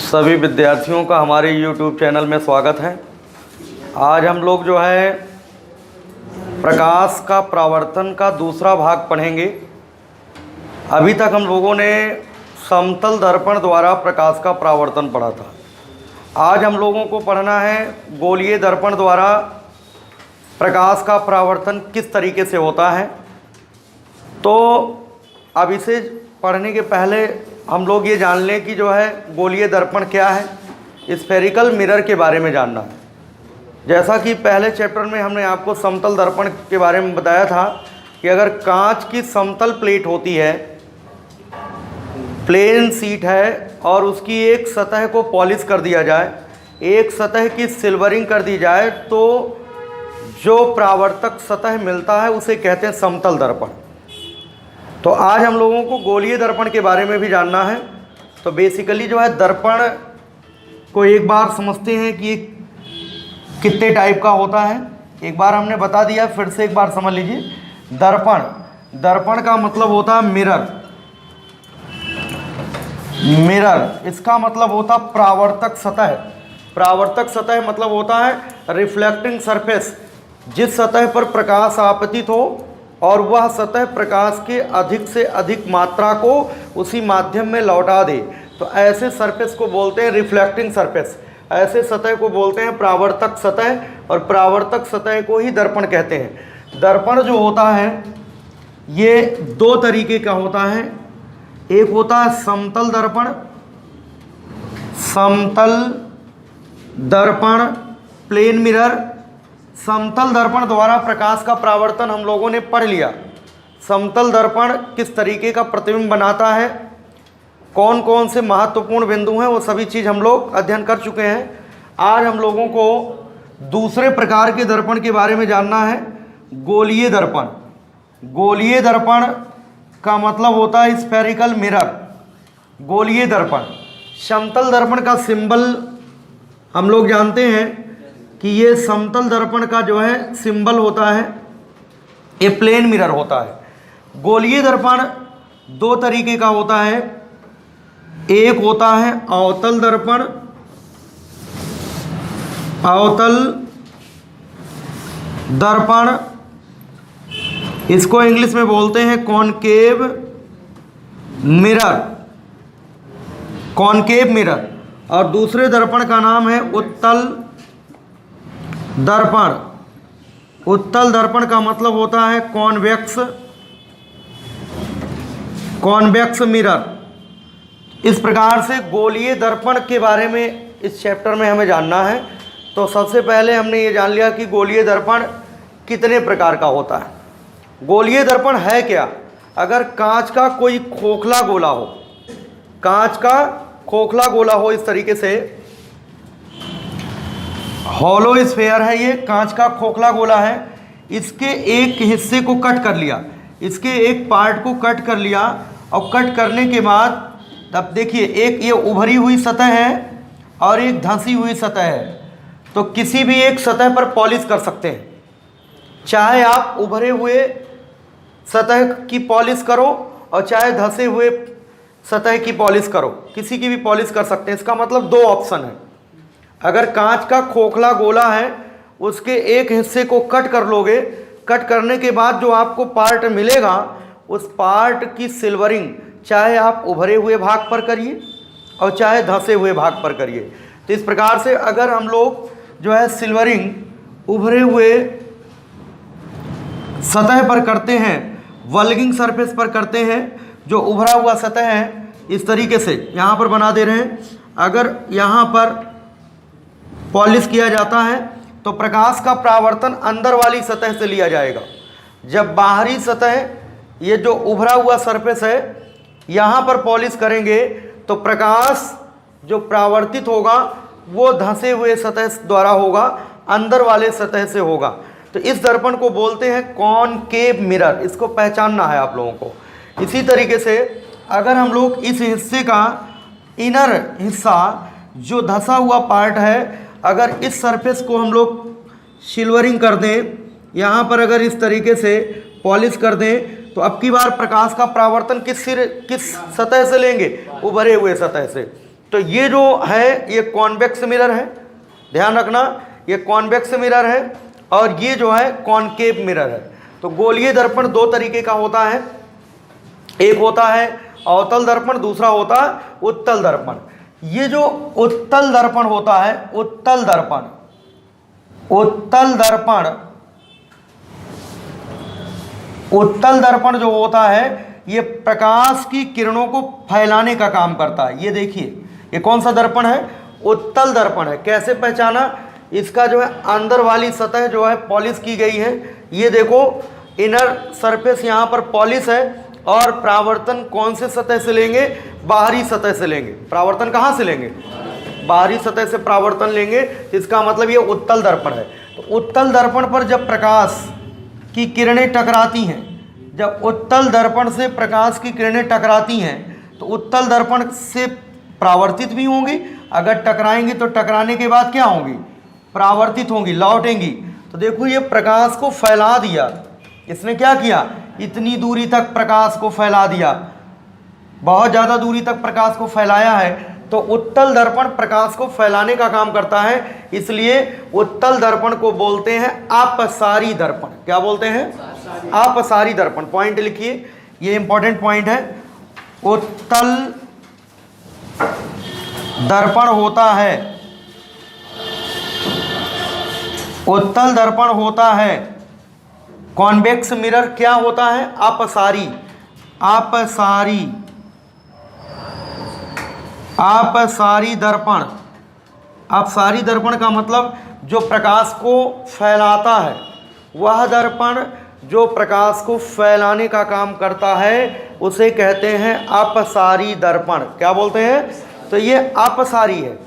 सभी विद्यार्थियों का हमारे YouTube चैनल में स्वागत है। आज हम लोग जो है प्रकाश का परावर्तन का दूसरा भाग पढ़ेंगे। अभी तक हम लोगों ने समतल दर्पण द्वारा प्रकाश का परावर्तन पढ़ा था। आज हम लोगों को पढ़ना है गोलीय दर्पण द्वारा प्रकाश का परावर्तन किस तरीके से होता है। तो अब इसे पढ़ने के पहले हम लोग ये जान लें कि जो है गोलीय दर्पण क्या है, स्फेरिकल मिरर के बारे में जानना है। जैसा कि पहले चैप्टर में हमने आपको समतल दर्पण के बारे में बताया था कि अगर कांच की समतल प्लेट होती है, प्लेन शीट है, और उसकी एक सतह को पॉलिश कर दिया जाए, एक सतह की सिल्वरिंग कर दी जाए, तो जो परावर्तक सतह मिलता है उसे कहते हैं समतल दर्पण। तो आज हम लोगों को गोलीय दर्पण के बारे में भी जानना है। तो बेसिकली जो है दर्पण को एक बार समझते हैं कि कितने टाइप का होता है। एक बार हमने बता दिया, फिर से एक बार समझ लीजिए। दर्पण का मतलब होता है मिरर। इसका मतलब होता परावर्तक सतह। परावर्तक सतह मतलब होता है रिफ्लेक्टिंग सरफेस, जिस सतह पर प्रकाश आपतित हो और वह सतह प्रकाश के अधिक से अधिक मात्रा को उसी माध्यम में लौटा दे, तो ऐसे सरफेस को बोलते हैं रिफ्लेक्टिंग सरफेस। ऐसे सतह को बोलते हैं परावर्तक सतह, और परावर्तक सतह को ही दर्पण कहते हैं। दर्पण जो होता है ये दो तरीके का होता है। एक होता है समतल दर्पण प्लेन मिरर। समतल दर्पण द्वारा प्रकाश का परावर्तन हम लोगों ने पढ़ लिया। समतल दर्पण किस तरीके का प्रतिबिंब बनाता है, कौन कौन से महत्वपूर्ण बिंदु हैं, वो सभी चीज़ हम लोग अध्ययन कर चुके हैं। आज हम लोगों को दूसरे प्रकार के दर्पण के बारे में जानना है, गोलीय दर्पण। गोलीय दर्पण का मतलब होता है स्फेरिकल मिरर। गोलीय दर्पण, समतल दर्पण का सिंबल हम लोग जानते हैं कि ये समतल दर्पण का जो है सिंबल होता है, ये प्लेन मिरर होता है। गोलीय दर्पण दो तरीके का होता है। एक होता है अवतल दर्पण, इसको इंग्लिश में बोलते हैं कॉनकेव मिरर। और दूसरे दर्पण का नाम है उत्तल दर्पण का मतलब होता है कॉन्वेक्स मिरर। इस प्रकार से गोलीय दर्पण के बारे में इस चैप्टर में हमें जानना है। तो सबसे पहले हमने ये जान लिया कि गोलीय दर्पण कितने प्रकार का होता है। गोलीय दर्पण है क्या? अगर कांच का कोई खोखला गोला हो, इस तरीके से हॉलो स्फेयर है, ये कांच का खोखला गोला है, इसके एक हिस्से को कट कर लिया, इसके एक पार्ट को कट कर लिया, और कट करने के बाद तब देखिए एक ये उभरी हुई सतह है और एक धंसी हुई सतह है। तो किसी भी एक सतह पर पॉलिश कर सकते हैं, चाहे आप उभरे हुए सतह की पॉलिश करो और चाहे धंसे हुए सतह की पॉलिश करो, किसी की भी पॉलिश कर सकते हैं। इसका मतलब दो ऑप्शन है। अगर कांच का खोखला गोला है, उसके एक हिस्से को कट कर लोगे, कट करने के बाद जो आपको पार्ट मिलेगा, उस पार्ट की सिल्वरिंग चाहे आप उभरे हुए भाग पर करिए और चाहे धंसे हुए भाग पर करिए। तो इस प्रकार से अगर हम लोग जो है सिल्वरिंग उभरे हुए सतह पर करते हैं, वल्गिंग सरफेस पर करते हैं, जो उभरा हुआ सतह है, इस तरीके से यहाँ पर बना दे रहे हैं। अगर यहाँ पर पॉलिश किया जाता है तो प्रकाश का परावर्तन अंदर वाली सतह से लिया जाएगा। जब बाहरी सतह, ये जो उभरा हुआ सरफेस है, यहाँ पर पॉलिश करेंगे तो प्रकाश जो परावर्तित होगा वो धंसे हुए सतह द्वारा होगा, अंदर वाले सतह से होगा। तो इस दर्पण को बोलते हैं कॉनकेव मिरर। इसको पहचानना है आप लोगों को। इसी तरीके से अगर हम लोग इस हिस्से का इनर हिस्सा, जो धंसा हुआ पार्ट है, अगर इस सरफेस को हम लोग सिल्वरिंग कर दें, यहाँ पर अगर इस तरीके से पॉलिश कर दें, तो अब की बार प्रकाश का परावर्तन किस सतह से लेंगे? उभरे हुए सतह से। तो ये जो है ये कॉन्वेक्स मिरर है, ध्यान रखना, ये कॉन्वेक्स मिरर है और ये जो है कॉनकेव मिरर है। तो गोलीय दर्पण दो तरीके का होता है, एक होता है अवतल दर्पण, दूसरा होता है उत्तल दर्पण। ये जो उत्तल दर्पण होता है, उत्तल दर्पण जो होता है ये प्रकाश की किरणों को फैलाने का काम करता है। ये देखिए ये कौन सा दर्पण है, उत्तल दर्पण है। कैसे पहचाना, इसका जो है अंदर वाली सतह जो है पॉलिश की गई है, ये देखो इनर सरफेस यहाँ पर पॉलिश है। और परावर्तन कौन से सतह से लेंगे, बाहरी सतह से लेंगे। परावर्तन कहाँ से लेंगे, बाहरी सतह से परावर्तन लेंगे, इसका मतलब ये उत्तल दर्पण है। तो उत्तल दर्पण पर जब प्रकाश की किरणें टकराती हैं, जब उत्तल दर्पण से प्रकाश की किरणें टकराती हैं तो उत्तल दर्पण से परावर्तित भी होंगी, अगर टकराएंगी तो टकराने के बाद क्या होंगी, परावर्तित होंगी, लौटेंगी। तो देखो ये प्रकाश को फैला दिया, इसने क्या किया, इतनी दूरी तक प्रकाश को फैला दिया, बहुत ज़्यादा दूरी तक प्रकाश को फैलाया है। तो उत्तल दर्पण प्रकाश को फैलाने का काम करता है, इसलिए उत्तल दर्पण को बोलते हैं अपसारी दर्पण। क्या बोलते हैं, अपसारी दर्पण। पॉइंट लिखिए, ये इंपॉर्टेंट पॉइंट है। उत्तल दर्पण होता है, उत्तल दर्पण होता है कॉन्वेक्स मिरर, क्या होता है, अपसारी। अपसारी दर्पण, अपसारी दर्पण का मतलब जो प्रकाश को फैलाता है, वह दर्पण जो प्रकाश को फैलाने का काम करता है उसे कहते हैं अपसारी दर्पण। क्या बोलते हैं, तो ये अपसारी है,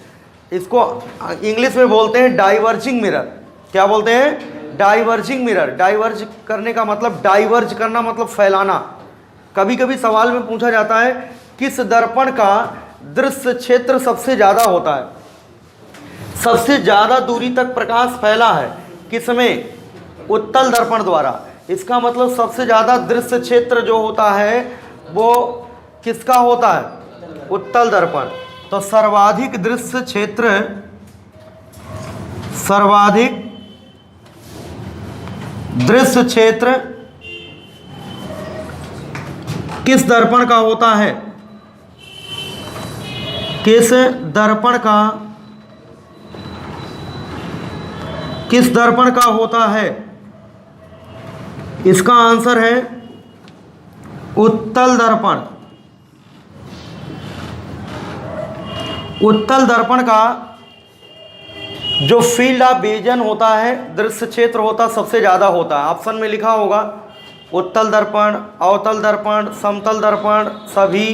इसको इंग्लिश में बोलते हैं डाइवर्जिंग मिरर। क्या बोलते हैं, डाइवर्जिंग मिरर। डाइवर्ज करने का मतलब, डाइवर्ज करना मतलब फैलाना। कभी कभी सवाल में पूछा जाता है किस दर्पण का दृश्य क्षेत्र सबसे ज़्यादा होता है, सबसे ज़्यादा दूरी तक प्रकाश फैला है किसमें, उत्तल दर्पण द्वारा। इसका मतलब सबसे ज़्यादा दृश्य क्षेत्र जो होता है वो किसका होता है, उत्तल दर्पण। तो सर्वाधिक दृश्य क्षेत्र, सर्वाधिक दृश्य क्षेत्र किस दर्पण का होता है, किस दर्पण का, किस दर्पण का होता है, इसका आंसर है उत्तल दर्पण। उत्तल दर्पण का जो फील्ड ऑफ विजन होता है, दृश्य क्षेत्र होता सबसे ज़्यादा होता है। ऑप्शन में लिखा होगा उत्तल दर्पण, अवतल दर्पण, समतल दर्पण, सभी,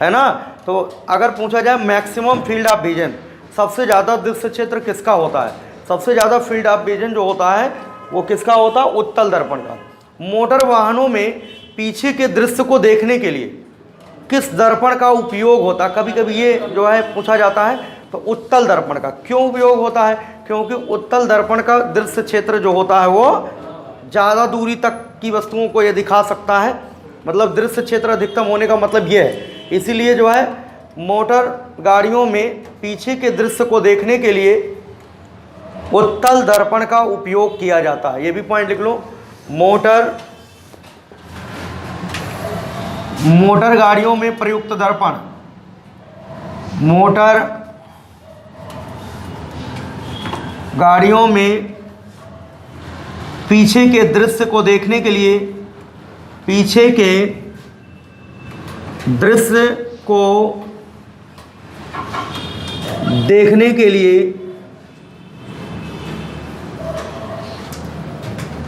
है ना। तो अगर पूछा जाए मैक्सिमम फील्ड ऑफ विजन, सबसे ज़्यादा दृश्य क्षेत्र किसका होता है, सबसे ज़्यादा फील्ड ऑफ विजन जो होता है वो किसका होता है, उत्तल दर्पण का। मोटर वाहनों में पीछे के दृश्य को देखने के लिए किस दर्पण का उपयोग होता है, कभी कभी ये जो है पूछा जाता है, तो उत्तल दर्पण का। क्यों उपयोग होता है, क्योंकि उत्तल दर्पण का दृश्य क्षेत्र जो होता है वो ज़्यादा दूरी तक की वस्तुओं को ये दिखा सकता है, मतलब दृश्य क्षेत्र अधिकतम होने का मतलब ये है। इसीलिए जो है मोटर गाड़ियों में पीछे के दृश्य को देखने के लिए उत्तल दर्पण का उपयोग किया जाता है। ये भी पॉइंट लिख लो। मोटर गाड़ियों में प्रयुक्त दर्पण, मोटर गाड़ियों में पीछे के दृश्य को देखने के लिए, पीछे के दृश्य को देखने के लिए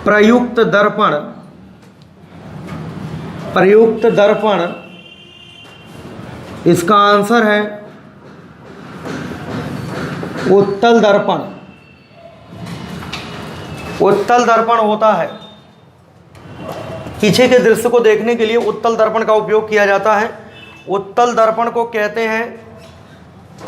प्रयुक्त दर्पण, प्रयुक्त दर्पण, इसका आंसर है उत्तल दर्पण। उत्तल दर्पण होता है, पीछे के दृश्य को देखने के लिए उत्तल दर्पण का उपयोग किया जाता है। उत्तल दर्पण को कहते हैं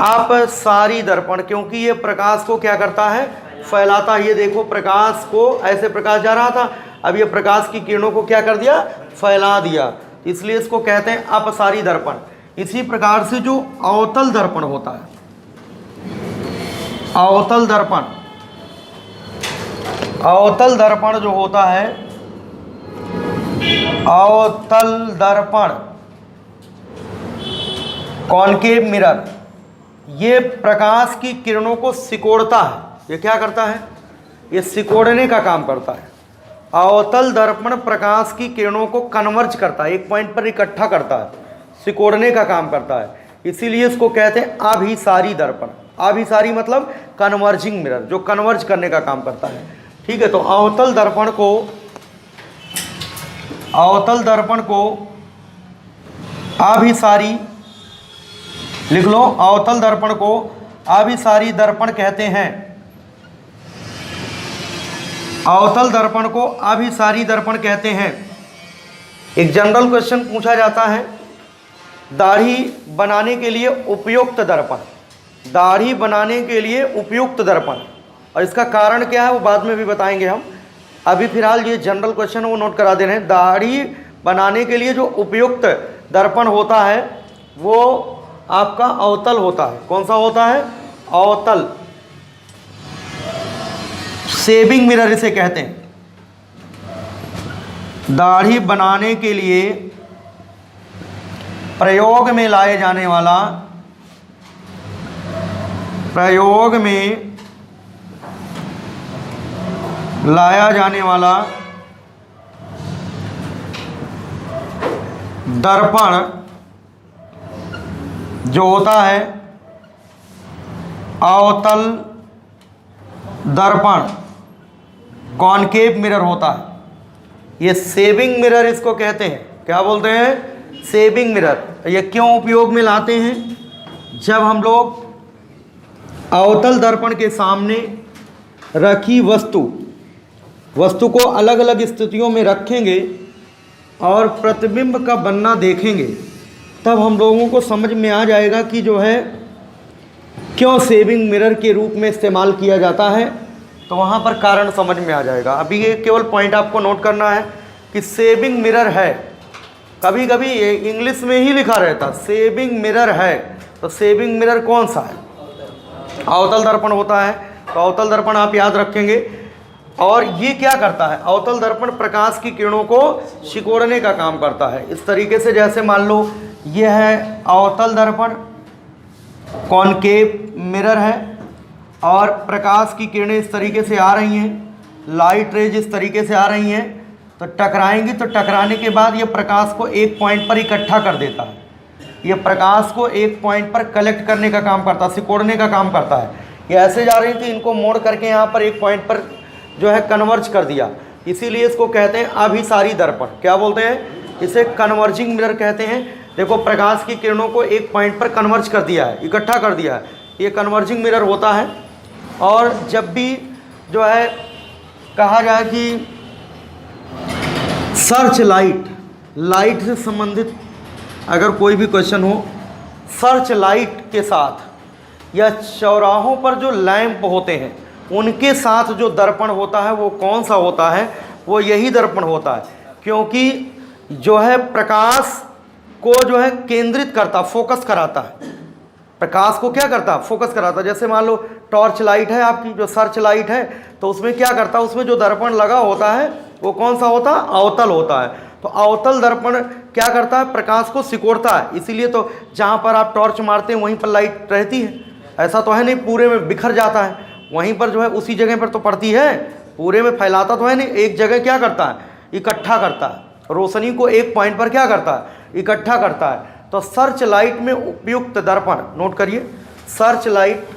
अपसारी दर्पण, क्योंकि ये प्रकाश को क्या करता है, फैलाता है। ये देखो प्रकाश को, ऐसे प्रकाश जा रहा था, अब ये प्रकाश की किरणों को क्या कर दिया, फैला दिया, इसलिए इसको कहते हैं अपसारी दर्पण। इसी प्रकार से जो अवतल दर्पण होता है, अवतल दर्पण, अवतल दर्पण जो होता है, अवतल दर्पण, कॉनकेव मिरर, ये प्रकाश की किरणों को सिकोड़ता है। ये क्या करता है? ये सिकोड़ने का काम करता है। अवतल दर्पण प्रकाश की किरणों को कन्वर्ज करता है, एक पॉइंट पर इकट्ठा करता है, सिकोड़ने का काम करता है। इसीलिए इसको कहते हैं अभिसारी दर्पण। अभिसारी मतलब कन्वर्जिंग मिरर, जो कन्वर्ज करने का काम करता है। ठीक है, तो अवतल दर्पण को, अवतल दर्पण को अभिसारी, लिख लो, अवतल दर्पण को अभिसारी दर्पण कहते हैं। अवतल दर्पण को अभिसारी दर्पण कहते हैं। एक जनरल क्वेश्चन पूछा जाता है, दाढ़ी बनाने के लिए उपयुक्त दर्पण, दाढ़ी बनाने के लिए उपयुक्त दर्पण, और इसका कारण क्या है वो बाद में भी बताएंगे हम। अभी फिलहाल ये जनरल क्वेश्चन वो नोट करा दे रहे हैं। दाढ़ी बनाने के लिए जो उपयुक्त दर्पण होता है वो आपका अवतल होता है। कौन सा होता है? अवतल, शेविंग मिरर इसे कहते हैं। दाढ़ी बनाने के लिए प्रयोग में लाए जाने वाला, प्रयोग में लाया जाने वाला दर्पण जो होता है अवतल दर्पण, कॉनकेव मिरर होता है। ये शेविंग मिरर इसको कहते हैं। क्या बोलते हैं? Shaving mirror. ये क्यों उपयोग में लाते हैं? जब हम लोग अवतल दर्पण के सामने रखी वस्तु को अलग अलग स्थितियों में रखेंगे और प्रतिबिंब का बनना देखेंगे, तब हम लोगों को समझ में आ जाएगा कि जो है क्यों शेविंग मिरर के रूप में इस्तेमाल किया जाता है। तो वहाँ पर कारण समझ में आ जाएगा। अभी ये केवल पॉइंट आपको नोट करना है कि शेविंग मिरर है। कभी कभी ये इंग्लिश में ही लिखा रहता शेविंग मिरर है, तो शेविंग मिरर कौन सा है? अवतल दर्पण होता है। तो अवतल दर्पण आप याद रखेंगे। और ये क्या करता है? अवतल दर्पण प्रकाश की किरणों को सिकोड़ने का काम करता है। इस तरीके से, जैसे मान लो ये है अवतल दर्पण, कॉनकेव मिरर है, और प्रकाश की किरणें इस तरीके से आ रही हैं, लाइट रेज इस तरीके से आ रही हैं, तो टकराएंगी। तो टकराने के बाद ये प्रकाश को एक पॉइंट पर इकट्ठा कर देता है। ये प्रकाश को एक पॉइंट पर कलेक्ट करने का काम करता है, सिकोड़ने का काम करता है। ये ऐसे जा रही थी, इनको मोड़ करके यहाँ पर एक पॉइंट पर जो है कन्वर्ज कर दिया। इसीलिए इसको कहते हैं अभिसारी दर्पण। क्या बोलते हैं? इसे कन्वर्जिंग मिरर कहते हैं। देखो, प्रकाश की किरणों को एक पॉइंट पर कन्वर्ज कर दिया है, इकट्ठा कर दिया है, ये कन्वर्जिंग मिरर होता है। और जब भी जो है कहा जाए कि सर्च लाइट, लाइट से संबंधित अगर कोई भी क्वेश्चन हो, सर्च लाइट के साथ या चौराहों पर जो लैंप होते हैं उनके साथ जो दर्पण होता है वो कौन सा होता है? वो यही दर्पण होता है। क्योंकि जो है प्रकाश को जो है केंद्रित करता, फोकस कराता है। प्रकाश को क्या करता है? फोकस कराता है। जैसे मान लो टॉर्च लाइट है आपकी, जो सर्च लाइट है, तो उसमें क्या करता है? उसमें जो दर्पण लगा होता है वो कौन सा होता है? अवतल होता है। तो अवतल दर्पण क्या करता है? प्रकाश को सिकोड़ता है। इसीलिए तो जहाँ पर आप टॉर्च मारते हैं वहीं पर लाइट रहती है। ऐसा तो है नहीं पूरे में बिखर जाता है, वहीं पर जो है उसी जगह पर तो पड़ती है, पूरे में फैलाता तो है नहीं। एक जगह क्या करता है? इकट्ठा करता है। रोशनी को एक पॉइंट पर क्या करता है? इकट्ठा करता है। तो सर्च लाइट में उपयुक्त दर्पण, नोट करिए, सर्च लाइट,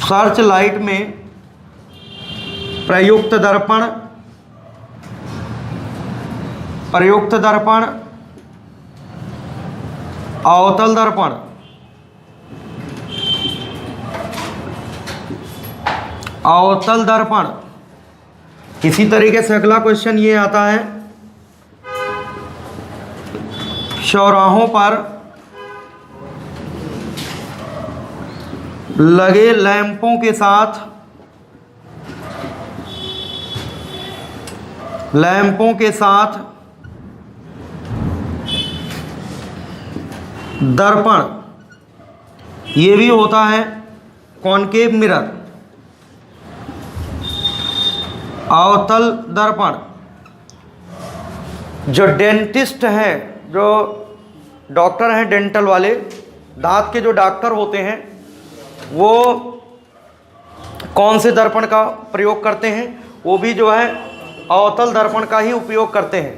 सर्च लाइट में प्रयुक्त दर्पण, प्रयुक्त दर्पण, अवतल दर्पण, अवतल दर्पण। इसी तरीके से अगला क्वेश्चन ये आता है, चौराहों पर लगे लैंपों के साथ लैंपों के साथ दर्पण, ये भी होता है कॉनकेव मिरर, अवतल दर्पण। जो डेंटिस्ट हैं, जो डॉक्टर हैं डेंटल वाले, दांत के जो डॉक्टर होते हैं, वो कौन से दर्पण का प्रयोग करते हैं? वो भी जो है अवतल दर्पण का ही उपयोग करते हैं।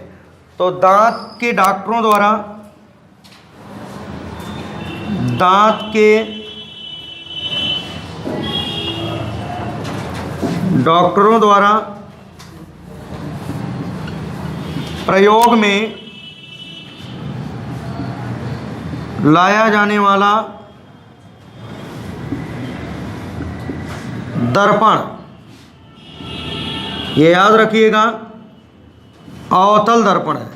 तो दांत के डॉक्टरों द्वारा, दांत के डॉक्टरों द्वारा प्रयोग में लाया जाने वाला दर्पण, ये याद रखिएगा, अवतल दर्पण है।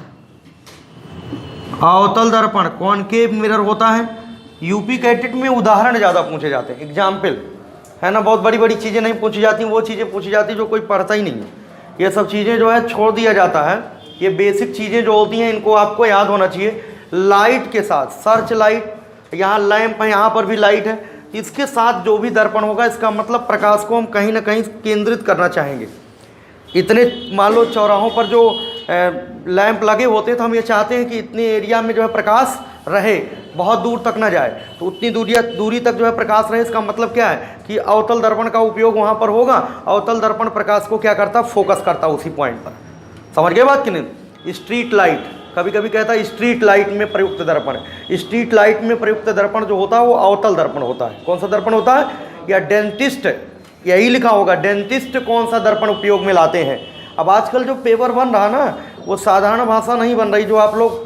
अवतल दर्पण कॉनकेव मिरर होता है। यूपी कैटेट में उदाहरण ज़्यादा पूछे जाते हैं, एग्जाम्पल है ना। बहुत बड़ी बड़ी चीज़ें नहीं पूछी जाती, वो चीज़ें पूछी जाती जो कोई पढ़ता ही नहीं है। ये सब चीज़ें जो है छोड़ दिया जाता है। ये बेसिक चीज़ें जो होती हैं, इनको आपको याद होना चाहिए। लाइट के साथ, सर्च लाइट, यहाँ लैंप है, यहाँ पर भी लाइट है, इसके साथ जो भी दर्पण होगा, इसका मतलब प्रकाश को हम कहीं ना कहीं केंद्रित करना चाहेंगे। इतने मान लो चौराहों पर जो लैंप लगे होते हैं, तो हम ये चाहते हैं कि इतने एरिया में जो है प्रकाश रहे, बहुत दूर तक ना जाए, तो उतनी दूरी तक जो है प्रकाश रहे। इसका मतलब क्या है कि अवतल दर्पण का उपयोग वहाँ पर होगा। अवतल दर्पण प्रकाश को क्या करता, फोकस करता उसी पॉइंट पर। समझ गए बात कि नहीं? स्ट्रीट लाइट, कभी कभी कहता है स्ट्रीट लाइट में प्रयुक्त दर्पण। स्ट्रीट लाइट में प्रयुक्त दर्पण जो होता है वो अवतल दर्पण होता है। कौन सा दर्पण होता है? या डेंटिस्ट, यही लिखा होगा, डेंटिस्ट कौन सा दर्पण उपयोग में लाते हैं। अब आजकल जो पेपर बन रहा ना, वो साधारण भाषा नहीं बन रही। जो आप लोग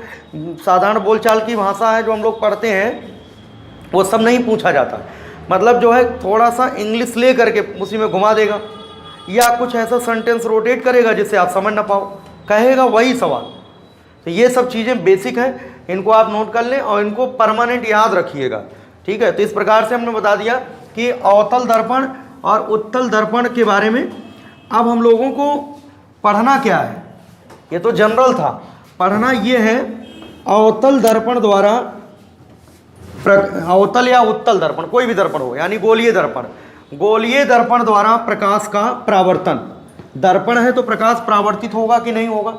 साधारण बोलचाल की भाषा है जो हम लोग पढ़ते हैं, वो सब नहीं पूछा जाता। मतलब जो है थोड़ा सा इंग्लिश ले करके उसी में घुमा देगा, या कुछ ऐसा सेंटेंस रोटेट करेगा जिससे आप समझ ना पाओ, कहेगा वही सवाल। तो ये सब चीज़ें बेसिक हैं, इनको आप नोट कर लें और इनको परमानेंट याद रखिएगा, ठीक है। तो इस प्रकार से हमने बता दिया कि अवतल दर्पण और उत्तल दर्पण के बारे में। अब हम लोगों को पढ़ना क्या है, ये तो जनरल था। पढ़ना ये है अवतल दर्पण द्वारा, अवतल या उत्तल दर्पण, कोई भी दर्पण हो, यानी गोलीय दर्पण। गोलीय दर्पण द्वारा प्रकाश का परावर्तन। दर्पण है तो प्रकाश परावर्तित होगा कि नहीं होगा?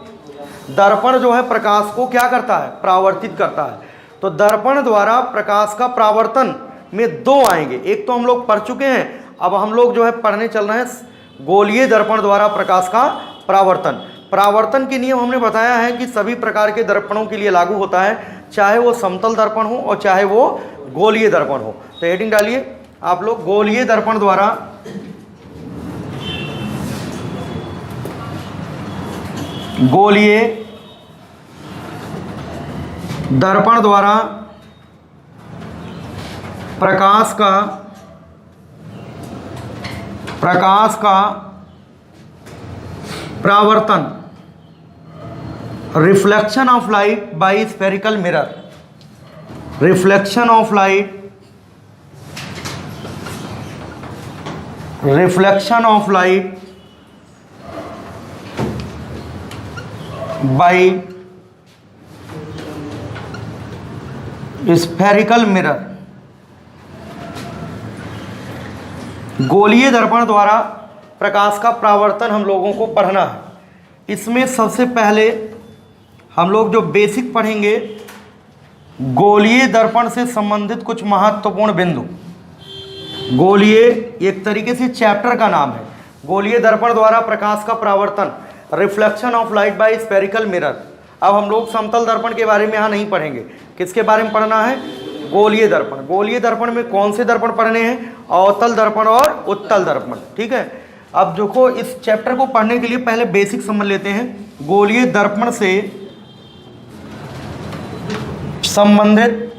दर्पण जो है प्रकाश को क्या करता है, परावर्तित करता है। तो दर्पण द्वारा प्रकाश का परावर्तन में दो आएंगे। एक तो हम लोग पढ़ चुके हैं, अब हम लोग जो है पढ़ने चल रहे हैं गोलीय दर्पण द्वारा प्रकाश का परावर्तन। परावर्तन के नियम हमने बताया है कि सभी प्रकार के दर्पणों के लिए लागू होता है, चाहे वो समतल दर्पण हो और चाहे वो गोलीय दर्पण हो। तो हेडिंग डालिए आप लोग, गोलीय दर्पण द्वारा गोलीय दर्पण द्वारा प्रकाश का परावर्तन, reflection of light by spherical mirror. Reflection of light, reflection of light by spherical mirror. गोलीय दर्पण द्वारा प्रकाश का परावर्तन हम लोगों को पढ़ना है। इसमें सबसे पहले हम लोग जो बेसिक पढ़ेंगे, गोलीय दर्पण से संबंधित कुछ महत्वपूर्ण बिंदु। गोलीय एक तरीके से चैप्टर का नाम है, गोलीय दर्पण द्वारा प्रकाश का परावर्तन, reflection of light by spherical mirror. अब हम लोग समतल दर्पण के बारे में यहाँ नहीं पढ़ेंगे, किसके बारे में पढ़ना है? गोलीय दर्पण। गोलीय दर्पण में कौन से दर्पण पढ़ने हैं? अवतल दर्पण और उत्तल दर्पण, ठीक है। अब देखो, इस चैप्टर को पढ़ने के लिए पहले बेसिक समझ लेते हैं। गोलीय दर्पण से संबंधित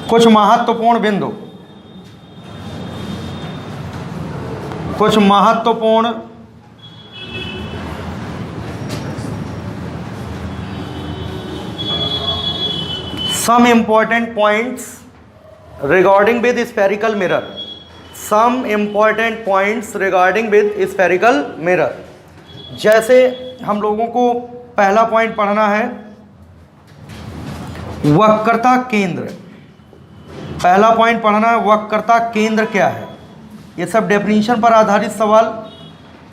कुछ महत्वपूर्ण बिंदु, कुछ महत्वपूर्ण some important points regarding with spherical mirror। Some important points regarding with spherical mirror. जैसे हम लोगों को पहला पॉइंट पढ़ना है वक्रता केंद्र। पहला पॉइंट पढ़ना है वक्रता केंद्र क्या है। ये सब डेफिनेशन पर आधारित सवाल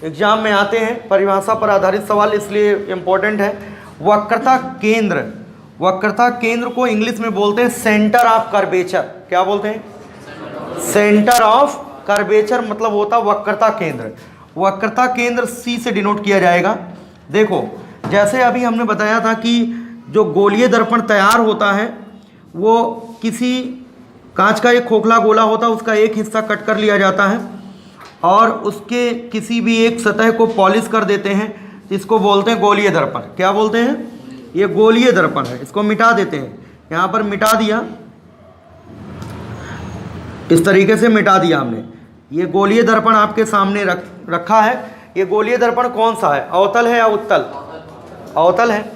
एग्जाम में आते हैं, परिभाषा पर आधारित सवाल, इसलिए इम्पोर्टेंट है। वक्रता केंद्र, वक्रता केंद्र को इंग्लिश में बोलते हैं सेंटर ऑफ कर्वेचर। क्या बोलते हैं? सेंटर ऑफ कर्वेचर मतलब होता वक्रता केंद्र। वक्रता केंद्र सी से डिनोट किया जाएगा। देखो जैसे अभी हमने बताया था कि जो गोलीय दर्पण तैयार होता है वो किसी कांच का एक खोखला गोला होता है, उसका एक हिस्सा कट कर लिया जाता है और उसके किसी भी एक सतह को पॉलिश कर देते हैं, इसको बोलते हैं गोलीय दर्पण। क्या बोलते हैं? ये गोलीय दर्पण है। इसको मिटा देते हैं, यहाँ पर मिटा दिया, इस तरीके से मिटा दिया हमने। ये गोलीय दर्पण आपके सामने रखा है। ये गोलीय दर्पण कौन सा है? अवतल है या उत्तल? अवतल है।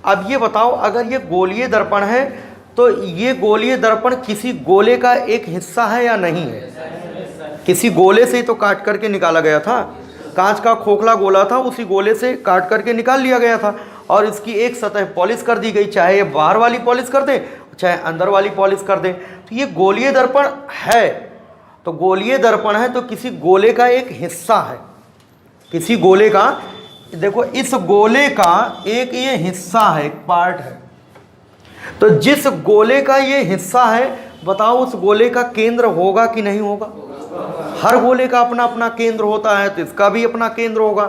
अब ये बताओ अगर ये गोलीय दर्पण है तो ये गोलीय दर्पण किसी गोले का एक हिस्सा है या नहीं है? किसी गोले से ही तो काट करके निकाला गया था। कांच का खोखला गोला था, उसी गोले से काट करके निकाल लिया गया था और इसकी एक सतह पॉलिश कर दी गई, चाहे ये बाहर वाली पॉलिश कर दे चाहे अंदर वाली पॉलिश कर दे। तो ये गोलीय दर्पण है, तो गोलीय दर्पण है तो किसी गोले का एक हिस्सा है, किसी गोले का। देखो इस गोले का एक ये हिस्सा है, एक पार्ट है। तो जिस गोले का ये हिस्सा है बताओ उस गोले का केंद्र होगा कि नहीं होगा? हर गोले का अपना अपना केंद्र होता है, तो इसका भी अपना केंद्र होगा।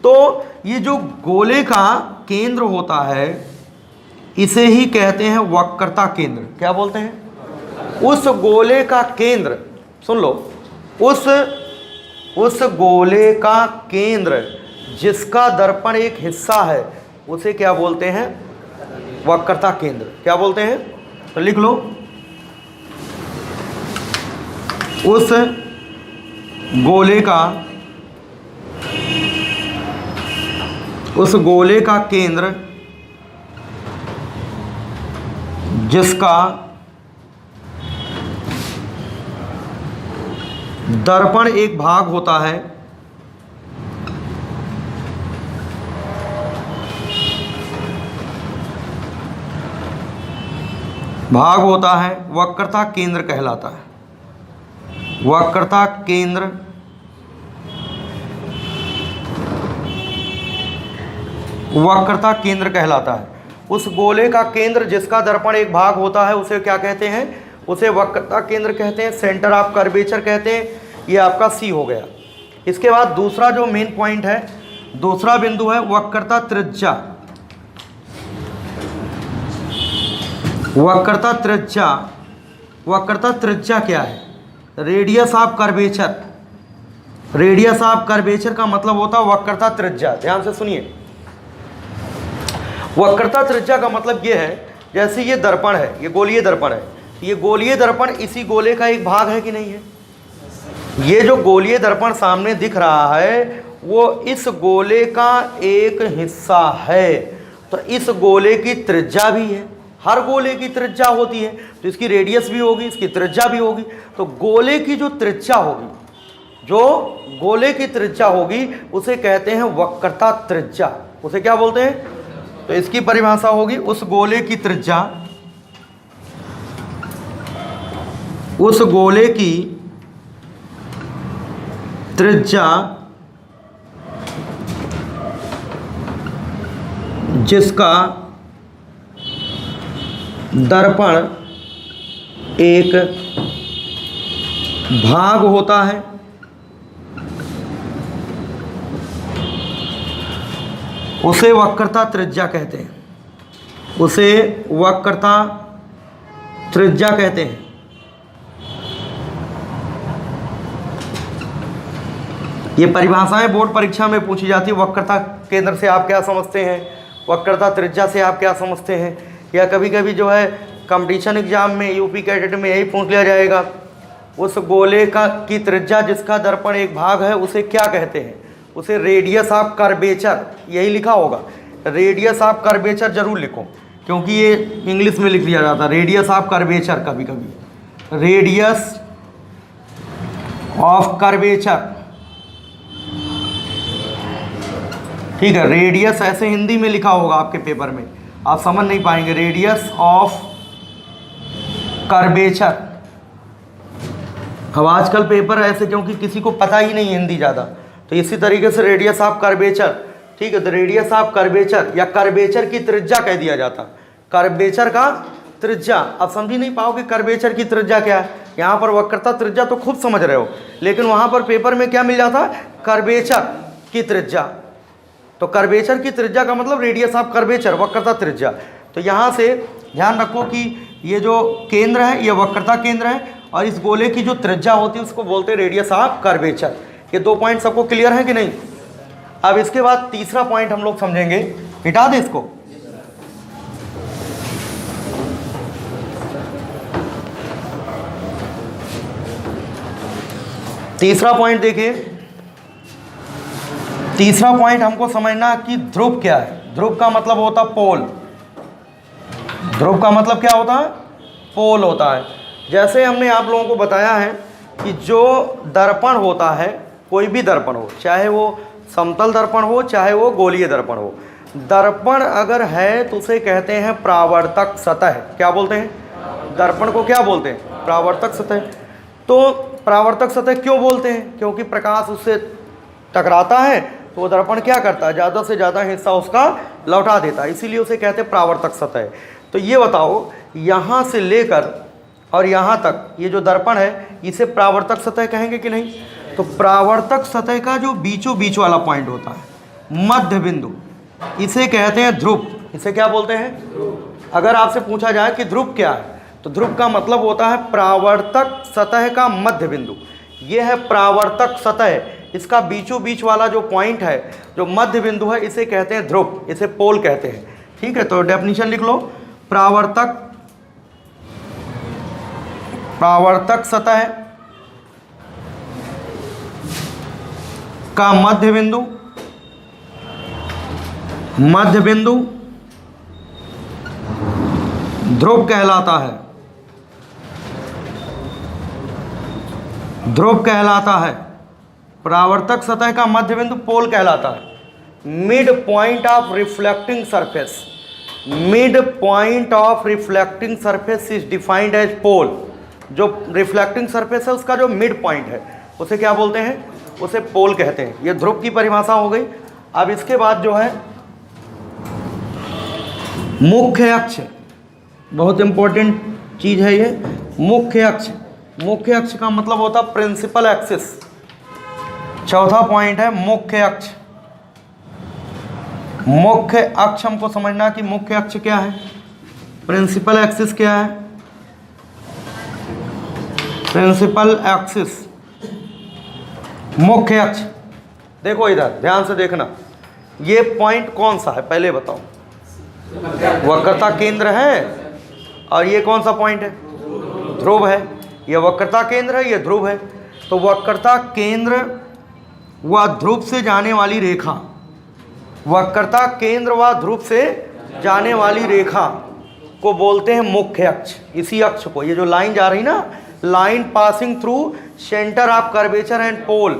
तो ये जो गोले का केंद्र होता है इसे ही कहते हैं वक्रता केंद्र। क्या बोलते हैं? उस गोले का केंद्र, सुन लो, उस गोले का केंद्र जिसका दर्पण एक हिस्सा है उसे क्या बोलते हैं? वक्रता केंद्र। क्या बोलते हैं? तो लिख लो, उस गोले का केंद्र जिसका दर्पण एक भाग होता है वक्रता केंद्र कहलाता है। वक्रता केंद्र वक्रता केंद्र कहलाता है। उस गोले का केंद्र जिसका दर्पण एक भाग होता है उसे क्या कहते हैं? उसे वक्रता केंद्र कहते हैं, सेंटर ऑफ कर्वेचर कहते हैं। ये आपका सी हो गया। इसके बाद दूसरा जो मेन पॉइंट है, दूसरा बिंदु है वक्रता त्रिज्या। वक्रता त्रिज्या, वक्रता त्रिज्या क्या है? Radius of curvature. Radius of curvature का मतलब होता है वक्रता त्रिज्या। ध्यान से सुनिए, वक्रता त्रिज्या का मतलब ये है, जैसे ये दर्पण है, ये गोलीय दर्पण है, ये गोलीय दर्पण इसी गोले का एक भाग है कि नहीं है? ये जो गोलीय दर्पण सामने दिख रहा है वो इस गोले का एक हिस्सा है, तो इस गोले की त्रिज्या भी है। हर गोले की त्रिज्या होती है तो इसकी रेडियस भी होगी, इसकी त्रिज्या भी होगी। तो गोले की जो त्रिज्या होगी, जो गोले की त्रिज्या होगी उसे कहते हैं वक्रता त्रिज्या। उसे क्या बोलते हैं? तो इसकी परिभाषा होगी उस गोले की त्रिज्या, उस गोले की त्रिज्या जिसका दर्पण एक भाग होता है उसे वक्रता त्रिज्या कहते हैं। उसे वक्रता त्रिज्या कहते हैं। ये परिभाषाएं बोर्ड परीक्षा में पूछी जाती है। वक्रता केंद्र से आप क्या समझते हैं, वक्रता त्रिज्या से आप क्या समझते हैं, या कभी कभी जो है कंपटीशन एग्जाम में यूपी कैडेट में यही पूछ लिया जाएगा, उस गोले का की त्रिज्या जिसका दर्पण एक भाग है उसे क्या कहते हैं? उसे रेडियस ऑफ कर्वेचर, यही लिखा होगा, रेडियस ऑफ कर्वेचर जरूर लिखो, क्योंकि ये इंग्लिश में लिख लिया जाता है रेडियस ऑफ कर्वेचर। कभी कभी रेडियस ऑफ कर्वेचर, ठीक है। रेडियस ऐसे हिंदी में लिखा होगा आपके पेपर में, आप समझ नहीं पाएंगे। Radius of curvature. अब आजकल पेपर ऐसे क्योंकि किसी को पता ही नहीं हिंदी ज़्यादा, तो इसी तरीके से रेडियस ऑफ कर्वेचर, ठीक है। तो रेडियस ऑफ कर्वेचर या कर्वेचर की त्रिज्या कह दिया जाता, कर्वेचर का त्रिज्या। अब समझ ही नहीं पाओगे कर्वेचर की त्रिज्या क्या है। यहाँ पर वक्रता त्रिज्या तो खूब समझ रहे हो, लेकिन वहाँ पर पेपर में क्या मिल जाता, कर्वेचर की त्रिज्या। तो कर्वेचर की त्रिज्या का मतलब रेडियस ऑफ कर्वेचर, वक्रता त्रिज्या। तो यहाँ से ध्यान रखो कि ये जो केंद्र है ये वक्रता केंद्र है, और इस गोले की जो त्रिज्या होती है उसको बोलते हैं रेडियस ऑफ कर्वेचर। ये 2 पॉइंट सबको क्लियर है कि नहीं। अब इसके बाद तीसरा पॉइंट हम लोग समझेंगे, मिटा दे इसको। तीसरा पॉइंट देखिए, तीसरा पॉइंट हमको समझना कि ध्रुव क्या है। ध्रुव का मतलब होता पोल। ध्रुव का मतलब क्या होता है, पोल होता है। जैसे हमने आप लोगों को बताया है कि जो दर्पण होता है, कोई भी दर्पण हो, चाहे वो समतल दर्पण हो चाहे वो गोलीय दर्पण हो, दर्पण अगर है तो उसे कहते हैं परावर्तक सतह। क्या बोलते हैं, दर्पण को क्या बोलते हैं, परावर्तक सतह। तो परावर्तक सतह क्यों बोलते हैं, क्योंकि प्रकाश उससे टकराता है तो वो दर्पण क्या करता है, ज़्यादा से ज़्यादा हिस्सा उसका लौटा देता है, इसीलिए उसे कहते हैं परावर्तक सतह। तो ये बताओ, यहाँ से लेकर और यहाँ तक ये जो दर्पण है इसे परावर्तक सतह कहेंगे कि नहीं। तो परावर्तक सतह का जो बीचों बीच वाला पॉइंट होता है, मध्य बिंदु, इसे कहते हैं ध्रुव। इसे क्या बोलते हैं। अगर आपसे पूछा जाए कि ध्रुव क्या है, तो ध्रुव का मतलब होता है परावर्तक सतह का मध्य बिंदु। ये है परावर्तक सतह, इसका बीचों बीच वाला जो पॉइंट है, जो मध्य बिंदु है, इसे कहते हैं ध्रुव, इसे पोल कहते हैं। ठीक है, तो डेफिनेशन लिख लो। परावर्तक सतह का मध्य बिंदु ध्रुव कहलाता है। ध्रुव कहलाता है। परावर्तक सतह का मध्य बिंदु पोल कहलाता है। Mid point of reflecting surface, mid point of reflecting surface is defined as pole. जो रिफ्लेक्टिंग सरफेस है उसका जो मिड पॉइंट है उसे क्या बोलते हैं, उसे पोल कहते हैं। ये ध्रुव की परिभाषा हो गई। अब इसके बाद जो है मुख्य अक्ष, बहुत इंपॉर्टेंट चीज है ये मुख्य अक्ष। मुख्य अक्ष का मतलब होता है प्रिंसिपल एक्सिस। चौथा पॉइंट है मुख्य अक्ष। मुख्य अक्ष हमको समझना कि मुख्य अक्ष क्या है, प्रिंसिपल एक्सिस क्या है। प्रिंसिपल एक्सिस, मुख्य अक्ष। देखो इधर ध्यान से देखना, ये पॉइंट कौन सा है पहले बताओ। वक्रता केंद्र है, और ये कौन सा पॉइंट है, ध्रुव है। ये वक्रता केंद्र है, ये ध्रुव है। तो वक्रता केंद्र व ध्रुव से जाने वाली रेखा, वक्रता केंद्र व ध्रुव से जाने वाली रेखा को बोलते हैं मुख्य अक्ष। इसी अक्ष को, ये जो लाइन जा रही ना, line passing through centre of curvature and pole,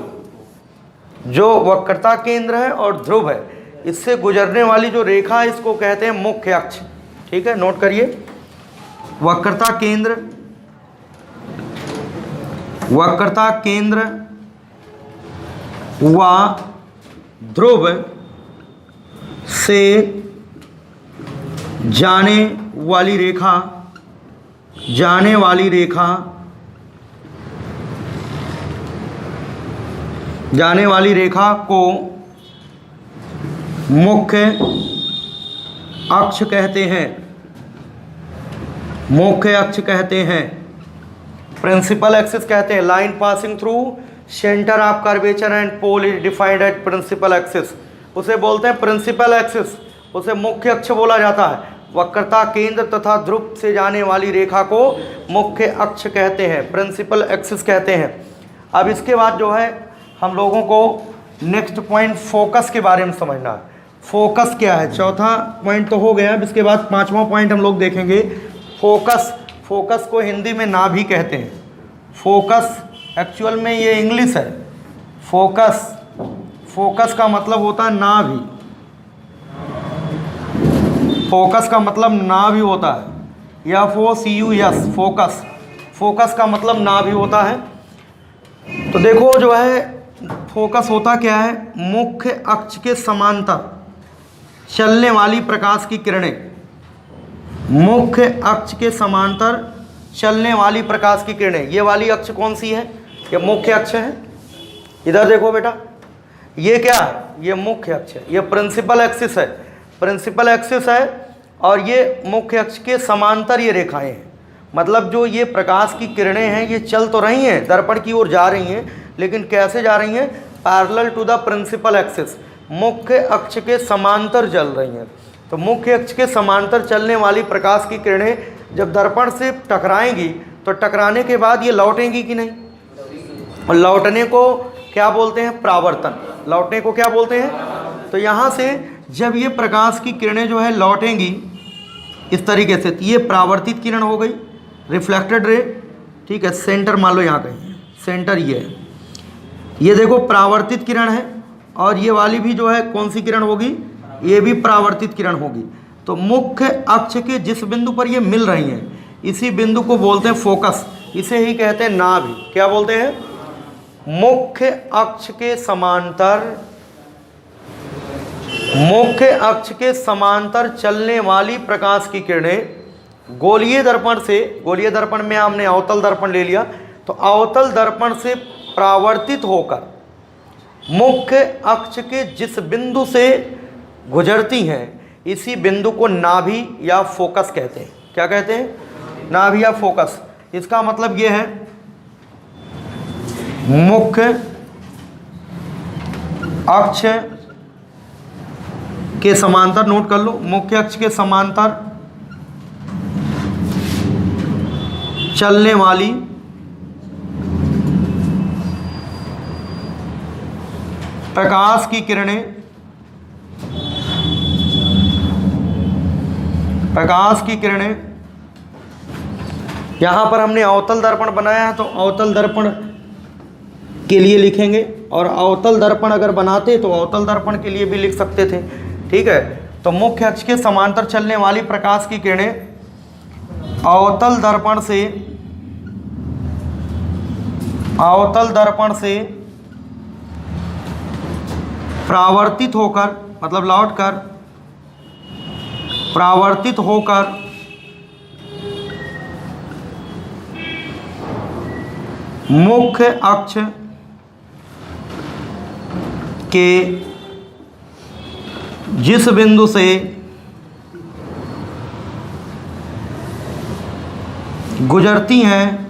जो वक्रता केंद्र है और ध्रुव है, इससे गुजरने वाली जो रेखा है इसको कहते हैं मुख्य अक्ष। ठीक है, नोट करिए। वक्रता केंद्र व ध्रुव से जाने वाली रेखा को मुख्य अक्ष कहते हैं। मुख्य अक्ष कहते हैं, प्रिंसिपल एक्सिस कहते हैं। Line passing through centre of curvature and pole is defined as principal axis, उसे बोलते हैं प्रिंसिपल एक्सिस, उसे मुख्य अक्ष बोला जाता है। वक्रता केंद्र तथा ध्रुव से जाने वाली रेखा को मुख्य अक्ष कहते हैं, प्रिंसिपल एक्सिस कहते हैं। अब इसके बाद जो है हम लोगों को नेक्स्ट पॉइंट फोकस के बारे में समझना है। फोकस क्या है, चौथा पॉइंट तो हो गया। अब इसके बाद पांचवा पॉइंट हम लोग देखेंगे फोकस। फोकस को हिंदी में नाभि कहते हैं। फोकस एक्चुअल में ये इंग्लिश है। फोकस, फोकस का मतलब होता है नाभि, फोकस का मतलब नाभि होता है, FOCUS, फोकस, फोकस का मतलब नाभि होता है। तो देखो जो है फोकस होता क्या है, मुख्य अक्ष के समांतर चलने वाली प्रकाश की किरणें, मुख्य अक्ष के समांतर चलने वाली प्रकाश की किरणें। ये वाली अक्ष कौन सी है, ये मुख्य अक्ष है। इधर देखो बेटा, ये क्या है, ये मुख्य अक्ष है, ये प्रिंसिपल एक्सिस है, प्रिंसिपल एक्सिस है। और ये मुख्य अक्ष के समांतर ये रेखाएं हैं, मतलब जो ये प्रकाश की किरणें हैं ये चल तो रही हैं, दर्पण की ओर जा रही हैं, लेकिन कैसे जा रही हैं, parallel to the principal axis, मुख्य अक्ष के समांतर चल रही हैं। तो मुख्य अक्ष के समांतर चलने वाली प्रकाश की किरणें जब दर्पण से टकराएंगी तो टकराने के बाद ये लौटेंगी कि नहीं, और लौटने को क्या बोलते हैं, परावर्तन, लौटने को क्या बोलते हैं। तो यहाँ से जब ये प्रकाश की किरणें जो है लौटेंगी इस तरीके से, तो ये परावर्तित किरण हो गई, रिफ्लेक्टेड रे, ठीक है। सेंटर मान लो यहाँ कहीं, सेंटर ये है, ये देखो परावर्तित किरण है, और ये वाली भी जो है कौन सी किरण होगी, ये भी परावर्तित किरण होगी। तो मुख्य अक्ष के जिस बिंदु पर ये मिल रही हैं, इसी बिंदु को बोलते हैं फोकस, इसे ही कहते हैं नाभि। क्या बोलते हैं, मुख्य अक्ष के समांतर, मुख्य अक्ष के समांतर चलने वाली प्रकाश की किरणें गोलीय दर्पण से, गोलीय दर्पण में हमने अवतल दर्पण ले लिया, तो अवतल दर्पण से परावर्तित होकर मुख्य अक्ष के जिस बिंदु से गुजरती हैं, इसी बिंदु को नाभि या फोकस कहते हैं। क्या कहते हैं, नाभि या फोकस। इसका मतलब ये है मुख्य अक्ष के समांतर, नोट कर लो, मुख्य अक्ष के समांतर चलने वाली प्रकाश की किरणें, प्रकाश की किरणें, यहाँ पर हमने अवतल दर्पण बनाया है तो अवतल दर्पण के लिए लिखेंगे, और अवतल दर्पण अगर बनाते तो अवतल दर्पण के लिए भी लिख सकते थे, ठीक है। तो मुख्य अक्ष के समांतर चलने वाली प्रकाश की किरणें अवतल दर्पण से, अवतल दर्पण से परावर्तित होकर, मतलब लौटकर, परावर्तित होकर मुख्य अक्ष के जिस बिंदु से गुजरती हैं,